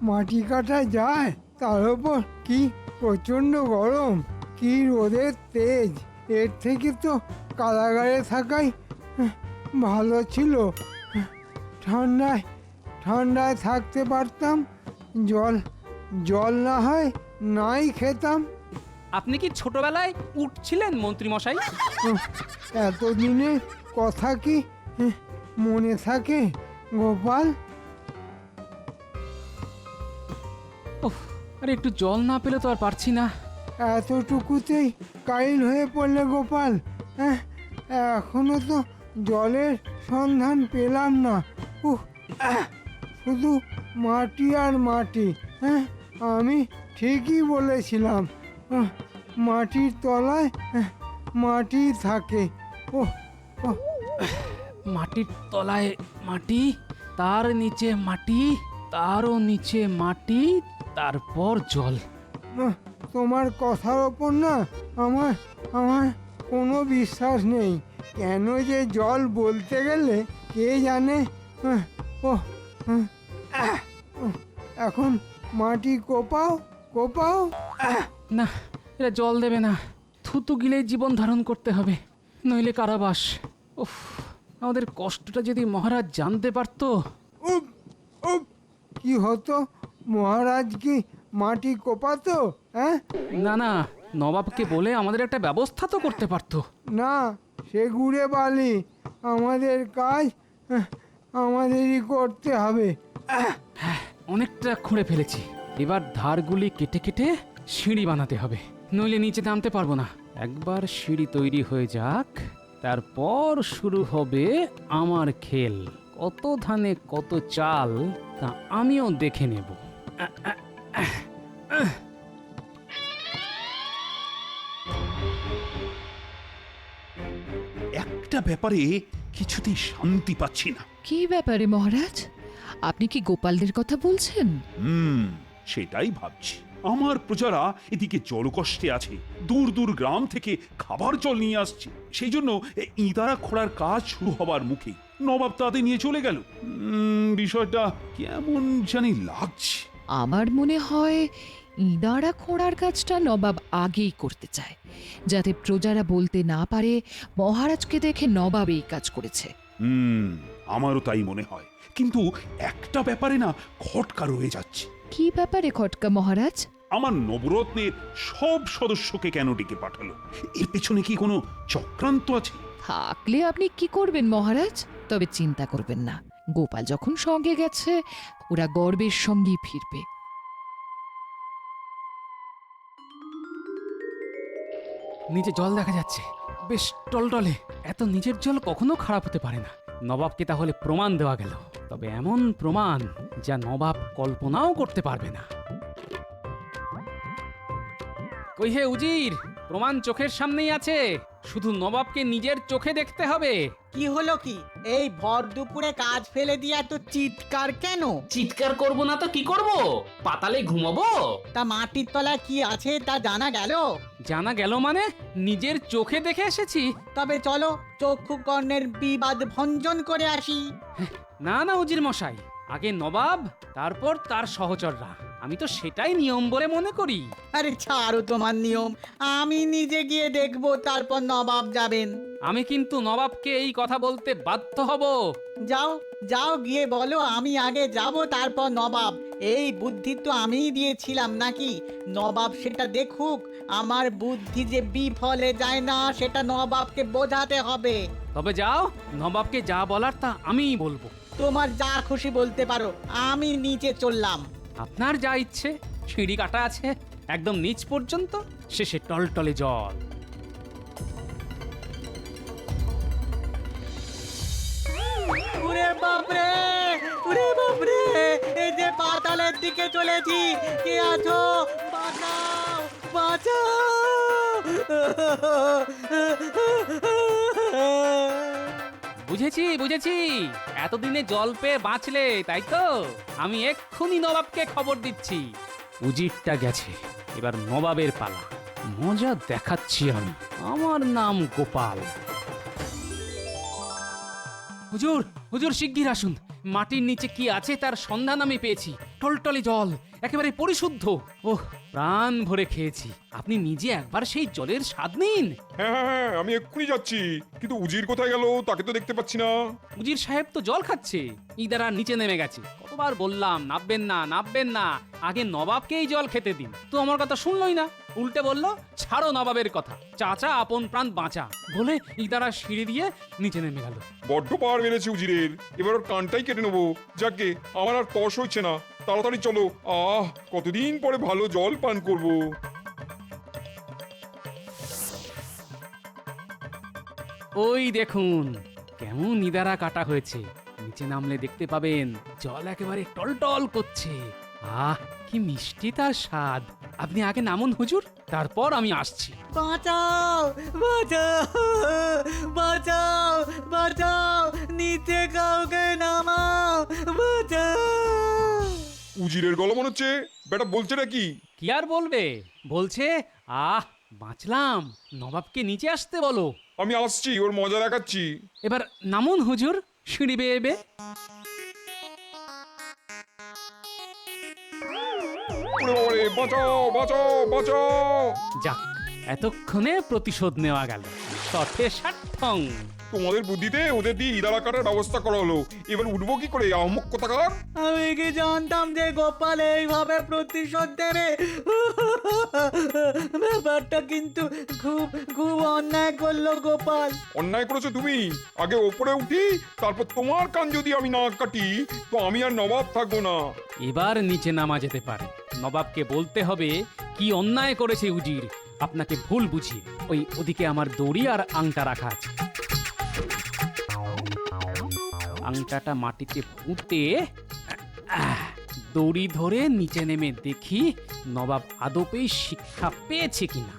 মাটি কাটা যায়? তার উপর কি প্রচন্ড গরম, কি রোদের তেজ। এর থেকে তো কারাগারে থাকাই ভালো ছিল। ঠান্ডায় ঠান্ডায় থাকতে পারতাম, জল জল না হয় নাই খেতাম। আপনি কি ছোটবেলায় উঠছিলেন মন্ত্রী মশাই? এতদিনের কথা কি মনে থাকে গোপাল? ওহ, আরে একটু জল না পেলে তো আর পারছি না। এতটুকুতেই কাইল হয়ে পড়লে গোপাল? হ্যাঁ, এখনো তো জলের সন্ধান পেলাম না। শুধু মাটি আর মাটি। হ্যাঁ, আমি ঠিকই বলেছিলাম, মাটির তলায় মাটি থাকে। ওহ, মাটির তলায় মাটি, তার নিচে মাটি, তারও নিচে মাটি, তারপর জল। তোমার কথার ওপর না আমার আমার কোনো বিশ্বাস নেই। কেন যে জল বলতে গেলে কে জানে। ও এখন মাটি কোপাও কোপাও। না, এরা জল দেবে না। থুতু গিলে জীবন ধারণ করতে হবে, নইলে কারাবাস। উফ, আমাদের কষ্টটা যদি মহারাজ জানতে পারতো। উপ উপ, কি হতো? মহারাজ কি মাটি কোপাতো? হ্যাঁ, না না, নবাবকে বলে আমাদের একটা ব্যবস্থা তো করতে পারতো। না, সে গুড়ে বালি। আমাদের কাজ আমাদেরই করতে হবে। হ্যাঁ, অনেকটা খুঁড়ে ফেলেছি। এবার ধারগুলি কেটে কেটে সিঁড়ি বানাতে হবে, নইলে নিচে নামতে পারবো না। একবার সিঁড়ি তৈরি হয়ে যাক, তারপর শুরু হবে আমার খেল। কত ধানে কত চাল তা আমিও দেখে নেব। একটা ব্যাপারে কিছুতেই শান্তি পাচ্ছি না। কি ব্যাপারে মহারাজ? আপনি কি গোপালদের কথা বলছেন? সেটাই ভাবছি। আমার প্রজারা এদিকে জলকষ্টে আছে, দূর দূর গ্রাম থেকে খাবার জল নিয়ে আসছে। সেই জন্য ইঁদারা খোঁড়ার কাজ শুরু হবার মুখে নবাব তাদের নিয়ে চলে গেল। বিষয়টা কেমন জানি লাগছে। আমার মনে হয় ইঁদারা খোঁড়ার কাজটা নবাব আগেই করতে চায়, যাতে প্রজারা বলতে না পারে মহারাজকে দেখে নবাব এই কাজ করেছে। আমারও তাই মনে হয়, কিন্তু একটা ব্যাপারে না খটকা রয়ে যাচ্ছে। কি ব্যাপারে খটকা মহারাজ? আমার নবরত্নের সব সদস্যকে কেন ডেকে পাঠালো? এর পেছনে কি কোনো চক্রান্ত আছে? থাকলে আপনি কি করবেন মহারাজ? তবে চিন্তা করবেন না, গোপাল যখন সঙ্গে গেছে ওরা গর্বের সঙ্গেই ফিরবে। নিচে জল দেখা যাচ্ছে, বেশ টলটলে। এত নিচের জল কখনো খারাপ হতে পারে না। নবাবকে তাহলে প্রমাণ দেওয়া গেল, তবে এমন প্রমাণ যা নবাব কল্পনাও করতে পারবে না। কই হে উজির, প্রমাণ চোখের সামনেই আছে, শুধু নবাবকে নিজের চোখে দেখতে হবে। কি হলো কি? এই ভর দুপুরে কাজ ফেলে দিয়ে এত চিৎকার কেন? চিৎকার করব না তো কি করব? পাতালে ঘুমাবো? তা মাটির তলায় কি আছে তা জানা গেল? জানা গেল মানে? নিজের চোখে দেখে এসেছি। তবে চলো চক্ষু কর্ণের বিবাদ ভঞ্জন করে আসি। না না উজির মশাই, আগে নবাব, তারপর তার সহচররা। আমি তো সেটাই নিয়ম বলে মনে করি। আরে ছাড়ো তোমার নিয়ম, আমি নিজে গিয়ে দেখবো, তারপর নবাব যাবেন। আমি কিন্তু নবাবকে এই কথা বলতে বাধ্য হব। যাও যাও, গিয়ে বলো আমি আগে যাব, তারপর নবাব। এই বুদ্ধি তো আমিই দিয়েছিলাম নাকি? নবাব সেটা দেখুক। আমার বুদ্ধি যে বিফলে যায় না সেটা নবাবকে বোঝাতে হবে। তবে যাও, নবাবকে যা বলার তা আমিই বলবো। তোমার যা খুশি বলতে পারো, আমি নিচে চললাম। আপনার যা ইচ্ছে। সিঁড়ি কাটা আছে একদম নিচ পর্যন্ত, শেষে টলটলে জল। উরে বাপরে, উরে বাপরে, এই যে পাতালের দিকে চলেছি। কে আছো? বাঁচাও, বাঁচাও। বুঝেছি বুঝেছি, এতদিনে জল পেয়ে বাঁচলে তাই তো? আমি এক্ষুনি নবাবকে খবর দিচ্ছি। উজিরটা গেছে, এবার নবাবের পালা। মজা দেখাচ্ছি আমি। আমার নাম গোপাল। হুজুর, হুজুর শিগগির আসুন, মাটির নিচে কি আছে তার সন্ধান আমি পেয়েছি। টলটলে জল, একেবারে পরিশুদ্ধ। ওহ, প্রাণ ভরে খেয়েছি। আপনি নিজে একবার সেই জলের স্বাদ নিন। হ্যাঁ হ্যাঁ হ্যাঁ, আমি এক্ষুনি যাচ্ছি, কিন্তু উজির কোথায় গেল তাকে তো দেখতে পাচ্ছি না। উজির সাহেব তো জল খাচ্ছে, ইদারা নিচে নেমে গেছে। কতবার বললাম নাববেন না, নাববেন না, আগে নবাবকেই জল খেতে দিন। তো আমার কথা শুনলই না, উল্টে বলল ছাড়ো নবাবের কথা, চাচা আপন প্রাণ বাঁচা বলে ইদারা সিঁড়ি দিয়ে নিচে নেমে গেল। বড্ড পাওয়ার বেড়েছে উজিরের, এবার ওর কানটাই কেটে নেবো। যাকে আমার আর তস হচ্ছে না, তাড়াতাড়ি চলো। কতদিন পরে ভালো জল পান করব। ওই দেখুন কেমন ইদারা কাটা হয়েছে, নিচে নামলে দেখতে পাবেন জল একেবারে টলটল করছে। আহ, কি মিষ্টি তার স্বাদ। আপনি আগে নামুন হুজুর, তারপর আমি আসছি। বাঁচাও বাঁচাও বাঁচাও বাঁচাও, নিচে কাউকে নামাও, বাঁচাও। উজিরের গলা মনে হচ্ছে বেটা বলছে নাকি? কি আর বলবে, বলছে বাঁচলাম, নবাবকে নিচে আসতে বলো। আমি আসছি, ওর মজা দেখাচ্ছি। এবার নামুন হুজুর, সিঁড়ি বেয়ে বেয়ে। ওরে বাবারে, বাঁচাও বাঁচাও বাঁচাও। যাক, এতক্ষণে প্রতিশোধ নেওয়া গেল। সঠে সাঠং। তোমাদের বুদ্ধিতে ওদের দিয়ে ইদারা কাটার ব্যবস্থা করা হলো, এবার উঠবো কি করে আহমক কোথাকার? আমি কি জানতাম যে গোপাল এইভাবে প্রতিশোধ দেবে। ব্যাপারটা কিন্তু খুব খুব অন্যায় করলো গোপাল। অন্যায় করেছো তুমি। আগে ওপরে উঠি, তারপর তোমার কান যদি আমি না কাটি তো আমি আর নবাব থাকবো না। এবার নিচে নামা যেতে পারে। নবাবকে বলতে হবে কি অন্যায় করেছে উজির, আপনাকে ভুল বুঝিয়ে। ওদিকে আমার দড়ি আর আংটা রাখা আছে। আংটাটা মাটিতে পুঁতে দড়ি ধরে নিচে নেমে দেখি নবাব আদপেই শিক্ষা পেয়েছে কিনা।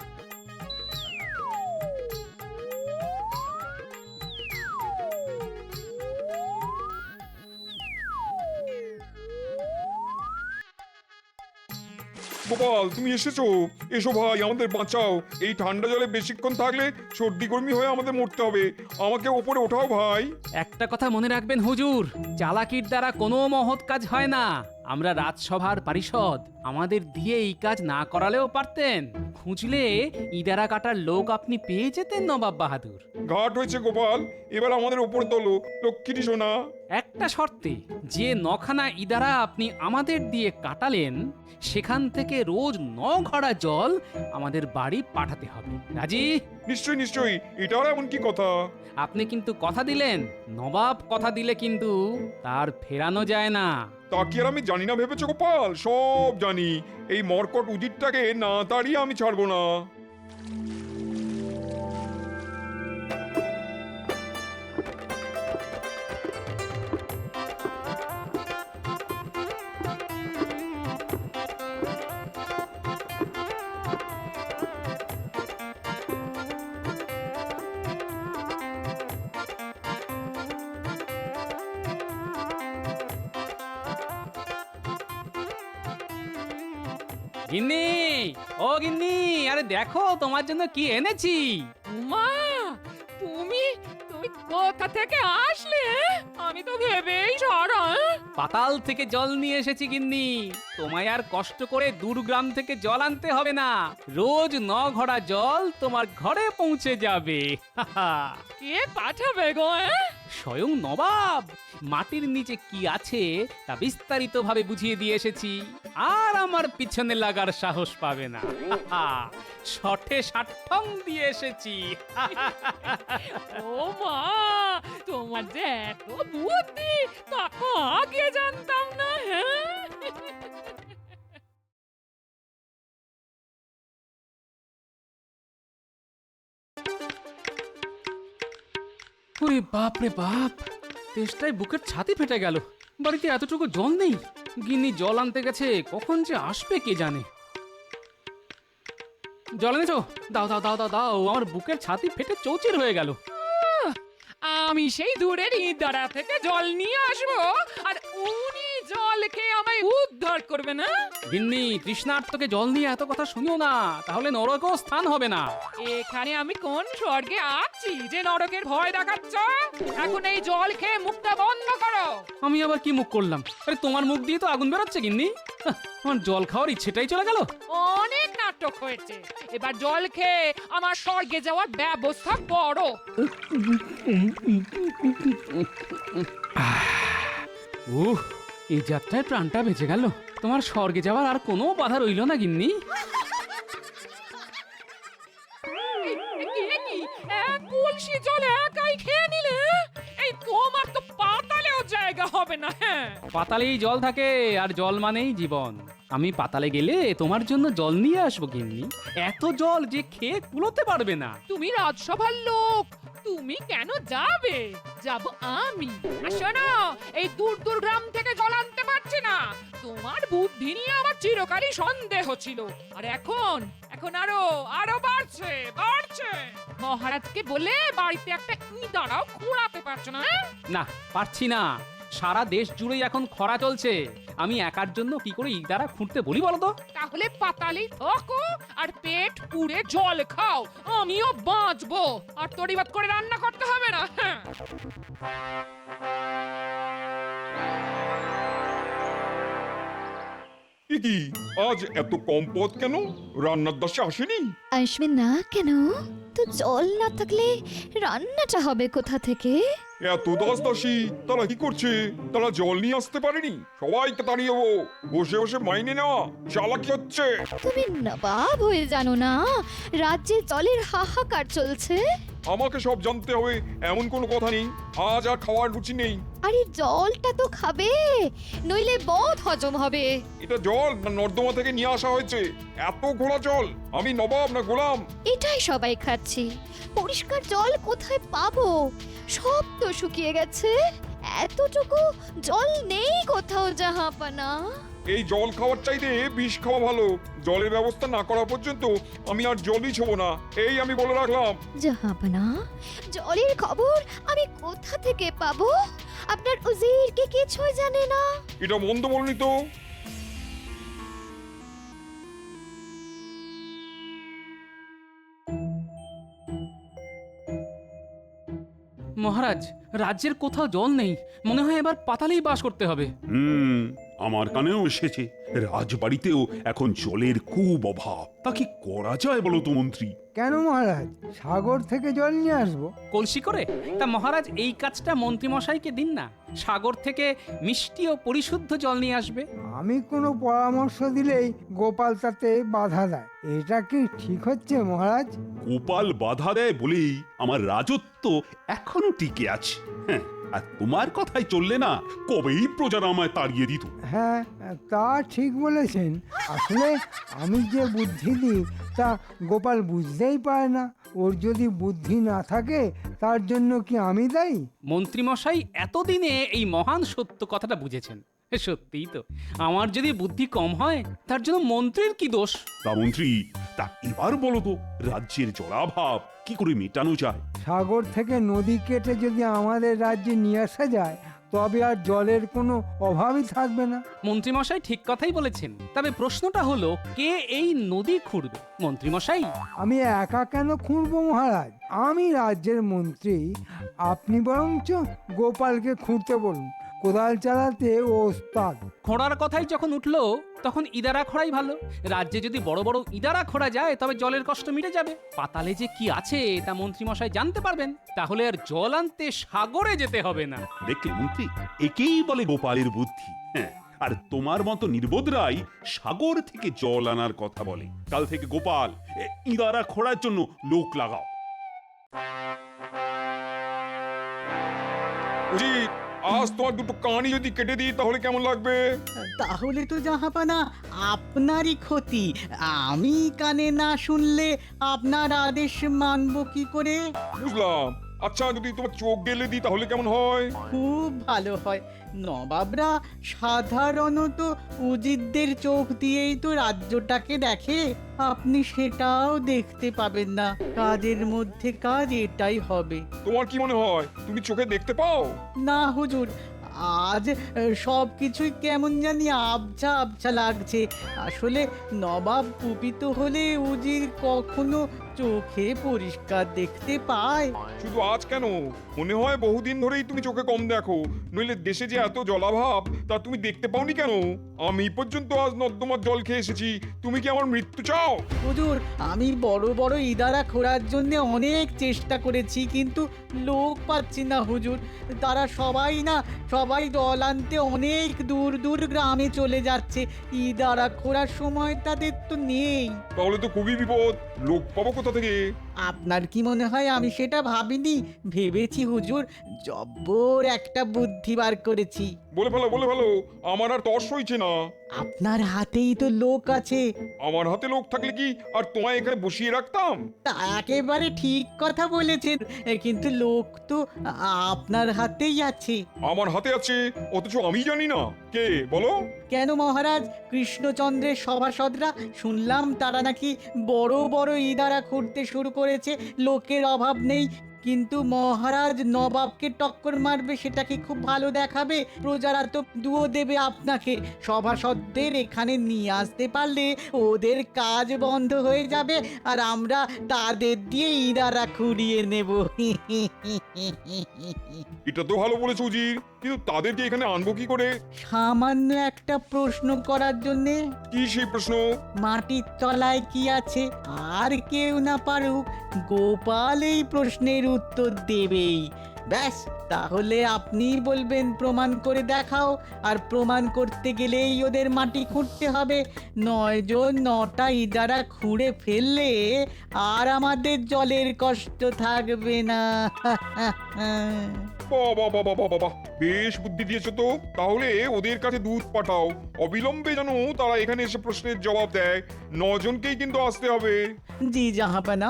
গোপাল, তুমি এসেছো? এসো ভাই, আমাদের বাঁচাও। এই ঠান্ডা জলে বেশিক্ষণ থাকলে সর্দি গরমি হয়ে আমাদের মরতে হবে। আমাকে ওপরে ওঠাও ভাই। একটা কথা মনে রাখবেন হুজুর, চালাকির দ্বারা কোনো মহৎ কাজ হয় না। আমরা রাজসভার পারিষদ, আমাদের দিয়ে এই কাজ না করালেও পারতেন। খুঁজলে ইদারা কাটার লোক আপনি পেয়ে যেতেন নবাব বাহাদুর। ঘাট হয়েছে গোপাল, এবার আমাদের ওপরে তোলো লক্ষ্মী সোনা। একটা শর্তে, যে নখানা ইদারা আপনি আমাদের দিয়ে কাটালেন সেখান থেকে রোজ 9 ঘড়া জল আমাদের বাড়ি পাঠাতে হবে। রাজি? নিশ্চয়ই নিশ্চয়ই, এটাও এমন কি কথা? আপনি কিন্তু কথা দিলেন, নবাব কথা দিলে কিন্তু তার ফেরানো যায় না। তা কি আর আমি জানি না ভেবেছো গোপাল? সব জানি। এই মরকট উজিরটাকে না তাড়িয়ে আমি ছাড়বো না। গিন্নি, ও গিন্নি, আরে দেখো তোমার জন্য কি এনেছি। মা, তুমি তুমি কোথা থেকে আসলে? আমি তো ভেবেই সারা। পাতাল থেকে জল নিয়ে এসেছি গিন্নি। তোমায় আর কষ্ট করে দূর গ্রাম থেকে জল আনতে হবে না। রোজ 9 ঘড়া জল তোমার ঘরে পৌঁছে যাবে। কে পাঠাবে গো? স্বয়ং নবাব। মাটির নিচে কি আছে তা বিস্তারিত ভাবে বুঝিয়ে দিয়ে এসেছি, আর আমার পিছনে লাগার সাহস পাবে না। শঠে সাঠং দিয়ে এসেছি। ও মা, তোমার যে এত বুদ্ধি, তা আগে জানতাম না। ওরে বাপ রে বাপ, তেষ্টায় বুকের ছাতি ফেটে গেল। বাড়িতে এতটুকু জল নেই। গিন্নি জল আনতে গেছে, কখন যে আসবে কে জানে। জল এনেছো? দাও দাও দাও দাও দাও, আমার বুকের ছাতি ফেটে চৌচির হয়ে গেল। আমি সেই দূরের ইদারা থেকে জল নিয়ে আসবো, আর উনি জল খেয়ে আমায় আমায় উদ্ধার করবে না? গিন্নি, তৃষ্ণার্তকে জল নিয়ে এত কথা শুনিও না, তাহলে নরকও স্থান হবে না। এখানে আমি কোন স্বর্গে আছি যে নরকের ভয় দেখাচ্ছ? এখন এই জল খেয়ে মুখটা বন্ধ করো। আমি আবার কি মুখ করলাম? আরে তোমার মুখ দিয়ে তো আগুন বেরোচ্ছে গিন্নি। হাহ, আমার জল খাওয়ার ইচ্ছেটাই চলে গেল। অনেক নাটক হয়েছে, এবার জল খেয়ে আমার স্বর্গে যাওয়ার ব্যবস্থা করো। এই যাত্রায় প্রাণটা বেঁচে গেল। তোমার স্বর্গে যাওয়ার আর কোনো বাধা রইল না গিন্নি। এক কলসি জল একাই খেয়ে নিলে? এই তোমার তো পাতালেও জায়গা হবে না। হ্যাঁ, পাতালেই জল থাকে, আর জল মানেই জীবন। আমি পাতালে গেলে তোমার জন্য জল নিয়ে আসবো গিন্নি। এত জল যে খেয়ে কুলোতে পারবে না। তুমি রাজসভার লোক, তুমি কেন যাবে? যাব আমি। আর শোনো, এই দূর দূর গ্রাম থেকে জল আনতে পারছি না। তোমার বুদ্ধি নিয়ে আমার চিরকালই সন্দেহ ছিল, আর এখন এখন আরো আরো বাড়ছে বাড়ছে। মহারাজকে বলে বাড়িতে একটা ইঁদারাও খুঁড়াতে পারছো না? না, পারছি না। সারা দেশ জুড়েই এখন খরা চলছে। আমি একার জন্য কি করে ইদারা খুঁড়তে বলি বলো তো? তাহলে পাতালেই থাকো আর পেট পুড়ে জল খাও, আমিও বাঁচবো। আর তড়িবাদ করে রান্না করতে হবে না। হ্যাঁ, কি আজ এত কম পথ কেন? রান্নার দাসে আসেনি? আসবে না কেন? তো জল না থাকলে রান্নাটা হবে কোথা থেকে? এত দাসী তারা কি করছে? তারা জল নিয়ে আসতে পারেনি? সবাইকে তাড়িয়ে বসে বসে মাইনে নেওয়া চালাকি হচ্ছে। তুমি নবাব হয়ে জানো না রাজ্যে জলের হাহাকার চলছে? আমাকে সব জানতে হবে এমন কোনো কথা নেই। আজ আর খাওয়ার রুচি নেই। আরে জলটা তো খাবে, নইলে বদ হজম হবে। এটা জল না নর্দমা থেকে নিয়ে আসা হয়েছে? এত ঘোলা জল? আমি নবাব না গোলাম? এটাই সবাই খাচ্ছি। পরিষ্কার জল কোথায় পাবো? সব তো শুকিয়ে গেছে। এতটুকু জল নেই কোথাও জাহাপানা। এই জল খাওয়ার চাইতে বিষ খাওয়া ভালো। জলের ব্যবস্থা না করা পর্যন্ত আমি আর জলই ছোবো না, এই আমি বলে রাখলাম। জাহাপানা, জলের খবর আমি কোথা থেকে পাবো? আপনার উজির কি কিছুই জানে না? এটা মন্দ বলনি তো। মহারাজ, রাজ্যের কোথাও জল নেই। মনে হয় এবার পাতালেই বাস করতে হবে। আমার কানেও এসেছে, রাজবাড়িতেও এখন জলের খুব অভাব। তা কি করা যায় বলো তো মন্ত্রী? কেন মহারাজ, সাগর থেকে জল নিয়ে আসবো? কলসি করে? তা মহারাজ, এই কাজটা মন্ত্রীমশাইকে দিন না। সাগর থেকে মিষ্টি ও পরিশুদ্ধ জল নিয়ে আসবে। আমি কোনো পরামর্শ দিলেই গোপাল তাতে বাধা দেয়। এটা কি ঠিক হচ্ছে মহারাজ? গোপাল বাধা দেয় বলেই আমার রাজত্ব এখনো টিকে আছে। হ্যাঁ, আর তোমার কথাই চললে না, কবেই প্রজারা আমায় তাড়িয়ে দিত। হ্যাঁ, তা ঠিক বলেছেন। আসলে আমি যে বুদ্ধি দিই তা গোপাল বুঝতেই পারে না। ওর যদি বুদ্ধি না থাকে তার জন্য কি আমি দায়ী? মন্ত্রীমশাই এতদিনে এই মহান সত্য কথাটা বুঝেছেন। সত্যিই তো, আমার যদি বুদ্ধি কম হয় তার জন্য মন্ত্রীর কি দোষ? তা মন্ত্রী, তা এবার বলো তো, রাজ্যের জলাভাব কি করে মেটানো যায়? সাগর থেকে নদী কেটে যদি আমাদের রাজ্যে নিয়ে আসা যায় তবে আর জলের কোনো অভাবই থাকবে না। মন্ত্রীমশাই ঠিক কথাই বলেছেন। তবে প্রশ্নটা হলো, কে এই নদী খুঁড়বে? মন্ত্রীমশাই? আমি একা কেন খুঁড়বো মহারাজ? আমি রাজ্যের মন্ত্রী। আপনি বরঞ্চ গোপালকে খুঁড়তে বলুন। কোদাল চালাতে ও ওস্তাদ। খোঁড়ার কথাই যখন উঠলো তখন ইদারা খোঁড়াই ভালো। রাজ্যে যদি বড় বড় ইদারা খোঁড়া যায় তবে জলের কষ্ট মিটে যাবে। পাতালে যে কি আছে তা মন্ত্রীমশাই জানতে পারবেন। তাহলে আর জল আনতে সাগরে যেতে হবে না। দেখলে মন্ত্রী, একেই বলে গোপালের বুদ্ধি। হ্যাঁ, আর তোমার মতো নির্বোধরাই সাগর থেকে জল আনার কথা বলে। কাল থেকে গোপাল ইদারা খোঁড়ার জন্য লোক লাগাও। উজির, আজ তোমার দুটো কানই যদি কেটে দিই তাহলে কেমন লাগবে? তাহলে তো জাহাপানা আপনারই ক্ষতি। আমি কানে না শুনলে আপনার আদেশ মানবো কি করে? বুঝলাম। আচ্ছা, যদি তোমার চোখ গেলে দিই তাহলে কেমন হয়? খুব ভালো হয়। নবাবরা সাধারণত উজিরদের চোখ দিয়েই তো রাজ্যটাকে দেখে। আপনি সেটাও দেখতে পাবেন না। কাজের মধ্যে কাজ এটাই হবে। তোমার কি মনে হয় তুমি চোখে দেখতে পাও? না হুজুর, আজ সব কিছুই কেমন জানি আবছা আবছা লাগছে। আসলে নবাব কুপিত হলে উজির কখনো চোখে পরিষ্কার দেখতে পায়। শুধু আজ কেন, মনে হয় বহুদিন ধরেই তুমি চোখে কম দেখো, নইলে দেশে যে এত জলাভাব তা তুমি দেখতে পাওনি কেন? আমি পর্যন্ত আজ নর্দমার জল খেয়ে এসেছি, তুমি কি আমার মৃত্যু চাও? হুজুর, আমি বড় বড় ইদারা খোঁড়ার জন্য অনেক চেষ্টা করেছি, কিন্তু লোক পাচ্ছি না হুজুর। তারা সবাই জল আনতে অনেক দূর দূর গ্রামে চলে যাচ্ছে। ইদারা খোঁড়ার সময় তাদের তো নেই। তাহলে তো খুবই বিপদ, লোক পাবো কোথা থেকে? আপনার কি মনে হয় আমি সেটা ভাবিনি? ভেবেছি হুজুর, জব্বর একটা বুদ্ধি বার করেছি। বলে ফেলো, আমার আর তর্স হইছে না। আপনার হাতেই তো লোক আছে। আমার হাতে লোক থাকলে কি আর তোমায় এখানে বসিয়ে রাখতাম? তা একেবারে ঠিক কথা বলেছেন, কিন্তু লোক তো আপনার হাতেই আছে। আমার হাতে আছে, অথচ আমি জানি না। কে বলো? কেন মহারাজ, কৃষ্ণচন্দ্রের সভাসদরা শুনলাম তারা নাকি বড় বড় ইদারা খুঁড়তে শুরু করেছে। লোকের অভাব নেই, কিন্তু মহারাজ নবাবকে টক্কর মারবে সেটা কি খুব ভালো দেখাবে? প্রজারা তো দুয়ো দেবে আপনাকে। সভাসদদের এখানে নিয়ে আসতে পারলে ওদের কাজ বন্ধ হয়ে যাবে, আর আমরা তাদের দিয়ে ইদারা খুঁড়িয়ে নেব। এটা তো ভালো বলেছো উজির, কিন্তু তাদেরকে এখানে আনবো কি করে? সামান্য একটা প্রশ্ন করার জন্যে। কি সেই প্রশ্ন? মাটির তলায় কি আছে? আর কেউ না পারুক, গোপাল এই প্রশ্নের উত্তর দেবেই। ব্যাস, তাহলে আপনি বলবেন প্রমাণ করে দেখাও, আর প্রমাণ করতে গেলেই ওদের মাটি খুঁড়তে হবে। 9 জন 9টা ইদারা খুঁড়ে ফেললে আর আমাদের জলের কষ্ট থাকবে না। বাবা, বেশ বুদ্ধি দিয়েছো তো। তাহলে ওদের কাছে দুধ পাঠাও, অবিলম্বে যেন তারা এখানে এসে প্রশ্নের জবাব দেয়। 9 জনকেই কিন্তু আসতে হবে। জি জাহাপানা।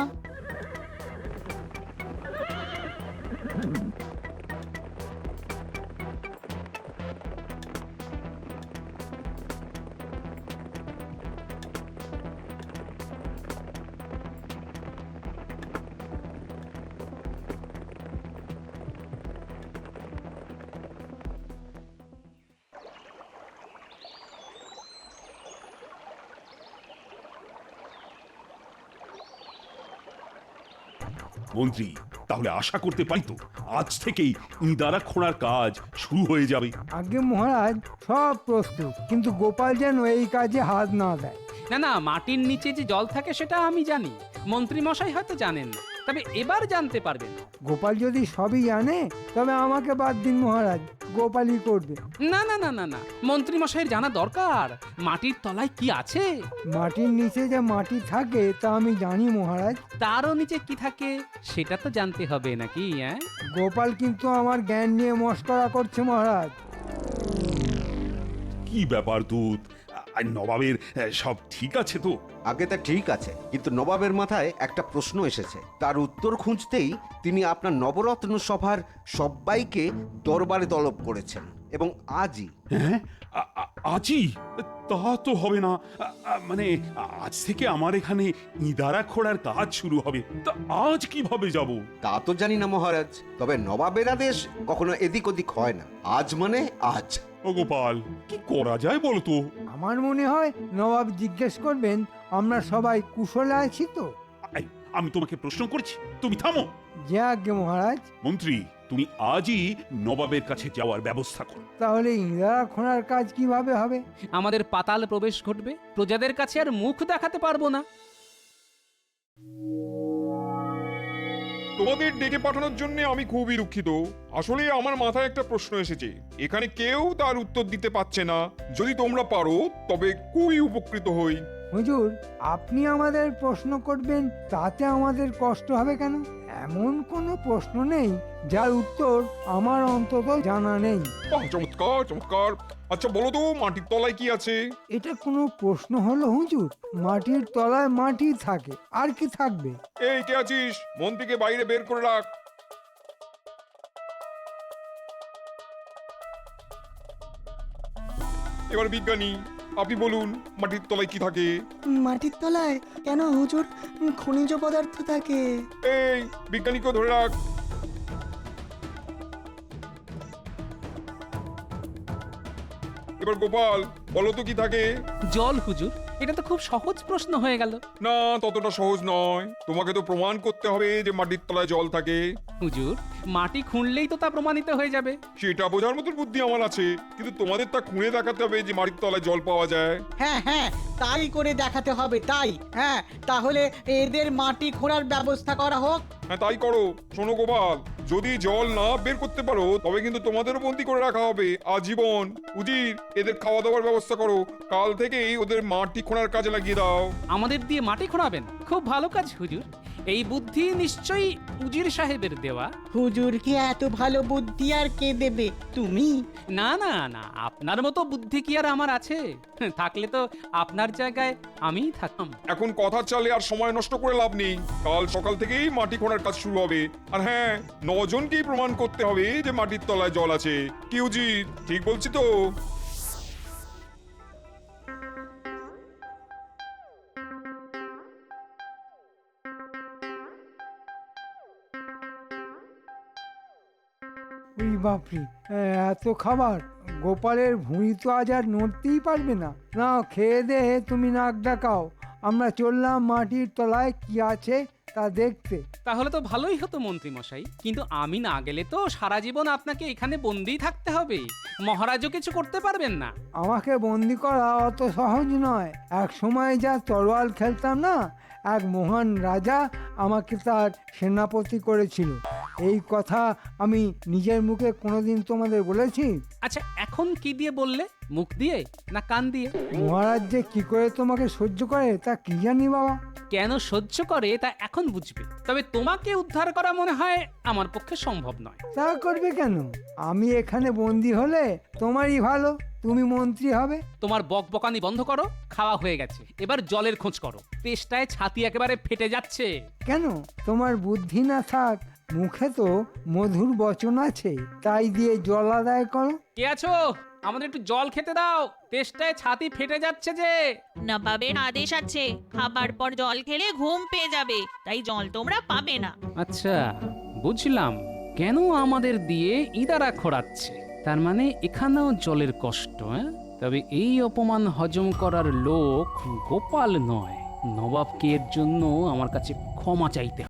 মন্ত্রী, তাহলে আশা করতে পারি তো আজ থেকেই ইদারা খোঁড়ার কাজ শুরু হয়ে যাবে? আগে মহারাজ, সব প্রস্তুত, কিন্তু গোপাল যেন এই কাজে হাত না দেয়। না, মাটির নিচে যে জল থাকে সেটা আমি জানি, মন্ত্রী মশাই হয়তো জানেন না, তবে এবার জানতে পারবেন। গোপাল যদি সবই জানে তবে আমাকে বাদ দিন মহারাজ, গোপালই করবে। না, মন্ত্রী মশাইয়ের জানা দরকার মাটির তলায় কি আছে। মাটির নিচে যে মাটি থাকে তা আমি জানি মহারাজ। তারও নিচে কি থাকে সেটা তো জানতে হবে নাকি? গোপাল কিন্তু আমার জ্ঞান নিয়ে মস্করা করছে মহারাজ। কি ব্যাপার দূত, আর নবাবের সব ঠিক আছে তো? আগে তা ঠিক আছে, কিন্তু নবাবের মাথায় একটা প্রশ্ন এসেছে। তার উত্তর খুঁজতেই তিনি আপনার নবরত্ন সভার সবাইকে দরবারে তলব করেছেন, এবং আজই। হ্যাঁ, আজই? তা তো হবে না। মানে আজ থেকে আমার এখানে ইদারা খোঁড়ার কাজ শুরু হবে, তা আজ কিভাবে যাব? তা তো জানি না মহারাজ, তবে নবাবের আদেশ কখনো এদিক ওদিক হয় না। আজ মানে আজ। ও গোপাল, কি করা যায় বলো তো? আমার মনে হয় নবাব জিজ্ঞেস করবেন আমরা সবাই কুশলে আছি তো। আমি তোমাকে প্রশ্ন করছি, তুমি থামো। যে আজ্ঞে মহারাজ। মন্ত্রী, তুমি আজই নবাবের কাছে যাওয়ার ব্যবস্থা করো। তাহলে ইদারা খোঁড়ার কাজ কিভাবে হবে? আমাদের পাতাল প্রবেশ ঘটবে, প্রজাদের কাছে আর মুখ দেখাতে পারবো না। তোমাদের ডেকে পাঠানোর জন্য আমি খুবই দুঃখিত। আসলে আমার মাথায় একটা প্রশ্ন এসেছে, এখানে কেউ তার উত্তর দিতে পারছে না। যদি তোমরা পারো তবে খুবই উপকৃত হই। হুজুর, আপনি আমাদের প্রশ্ন করবেন তাতে আমাদের কষ্ট হবে কেন? এমন কোনো প্রশ্ন নেই যার উত্তর আমার অন্তত জানা নেই। চমৎকার চমৎকার। আচ্ছা বলো তো, মাটির তলায় কি আছে? এটা কোনো প্রশ্ন হলো হুজুর? মাটির তলায় মাটি থাকে, আর কি থাকবে? এই কে আছিস, মন্ত্রীকে বাইরে বের করে রাখ। এবার বিজ্ঞানী, আপনি বলুন মাটির তলায় কি থাকে? মাটির তলায় কেন হুজুর? খনিজ পদার্থ থাকে। এই বিজ্ঞানীকে ধরে রাখ। এবার গোপাল বলো তো কি থাকে? জল হুজুর, এটা তো খুব সহজ প্রশ্ন হয়ে গেল। না, ততটা সহজ নয়। তোমাকে তো প্রমাণ করতে হবে যে মাটির তলায় জল থাকে। হুজুর, মাটি খুঁড়লেই তো তা প্রমাণিত হয়ে যাবে। সেটা বোঝার মতো বুদ্ধি আমার আছে, কিন্তু তোমাদের তা খুঁড়ে দেখাতে হবে যে মাটির তলায় জল পাওয়া যায়। হ্যাঁ হ্যাঁ, তাই করে দেখাতে হবে, তাই। হ্যাঁ, তাহলে এদের মাটি খোঁড়ার ব্যবস্থা করা হোক। হ্যাঁ, তাই করো। শোনো গোপাল, যদি জল না বের করতে পারো তবে কিন্তু তোমাদেরও বন্দি করে রাখা হবে আজীবন। উজির, এদের খাওয়া দাওয়ার ব্যবস্থা করো। কাল থেকেই ওদের মাটি খোঁড়ার কাজে লাগিয়ে দাও। আমাদের দিয়ে মাটি খোঁড়াবেন? খুব ভালো কাজ হুজুর। এই বুদ্ধি নিশ্চয়ই উজির সাহেবের দেওয়া। হুজুরকে এত ভালো বুদ্ধি আর কে দেবে? তুমি? না না না, আপনার মতো বুদ্ধি কি আর আমার আছে? থাকলে তো আপনার জায়গায় আমিই থাকতাম। এখন কথার চালে আর সময় নষ্ট করে লাভ নেই। কাল সকাল থেকেই মাটি খোঁড়ার কাজ শুরু হবে। আর হ্যাঁ, 9 জনকেই প্রমাণ করতে হবে যে মাটির তলায় জল আছে। কি উজির, ঠিক বলছি তো? ওই বাপরে, এত খাবার! গোপালের ভুঁড়ি তো আজ আর নড়তেই পারবে না। না, খেয়ে দে তুমি নাক ডাকাও। আমরা চললাম মাটির তলায় কি আছে তা দেখতে। তাহলে তো ভালোই হতো মন্ত্রী মশাই, কিন্তু আমি না গেলে তো সারা জীবন আপনাকে এখানে বন্দিই থাকতে হবে। মহারাজও কিছু করতে পারবেন না। আমাকে বন্দি করা অত সহজ নয়। এক সময় যা তরোয়াল খেলতাম না, এক মহান রাজা আমাকে তার সেনাপতি করেছিল। এই কথা আমি নিজের মুখে কোনোদিন তোমাদের বলেছি? আচ্ছা, এখন কি দিয়ে বললে? মুখ দিয়ে না কান দিয়ে? মহারাজ যে কি করে তোমাকে সহ্য করে তা কি জানি বাবা। কেন সহ্য করে তা এখন বুঝবে। তবে তোমাকে উদ্ধার করা মনে হয় আমার পক্ষে সম্ভব নয়। তা করবে কেন? আমি এখানে বন্দি হলে তোমারই ভালো, তুমি মন্ত্রী হবে। তোমার বকবকানি বন্ধ করো। খাওয়া হয়ে গেছে, এবার জলের খোঁজ করো। তেষ্টায় ছাতি একেবারে ফেটে যাচ্ছে। কেন? তোমার বুদ্ধি না থাক, মুখে তো মধুর বচন আছে, তাই দিয়ে জল আদায় করো। কে আছো? আমাদের একটু জল খেতে দাও, তেষ্টায় ছাতি ফেটে যাচ্ছে যে। নবাবের আদেশ আছে, খাবার পর জল খেলে ঘুম পেয়ে যাবে, তাই জল তোমরা পাবে না। আচ্ছা, বুঝলাম কেন আমাদের দিয়ে ইদারা খোঁড়াচ্ছে। তার মানে এখানেও জলের কষ্ট। তবে এই অপমান হজম করার লোক গোপাল নয়। নবাবকে এর জন্য আমার কাছে ক্ষমা চাইতে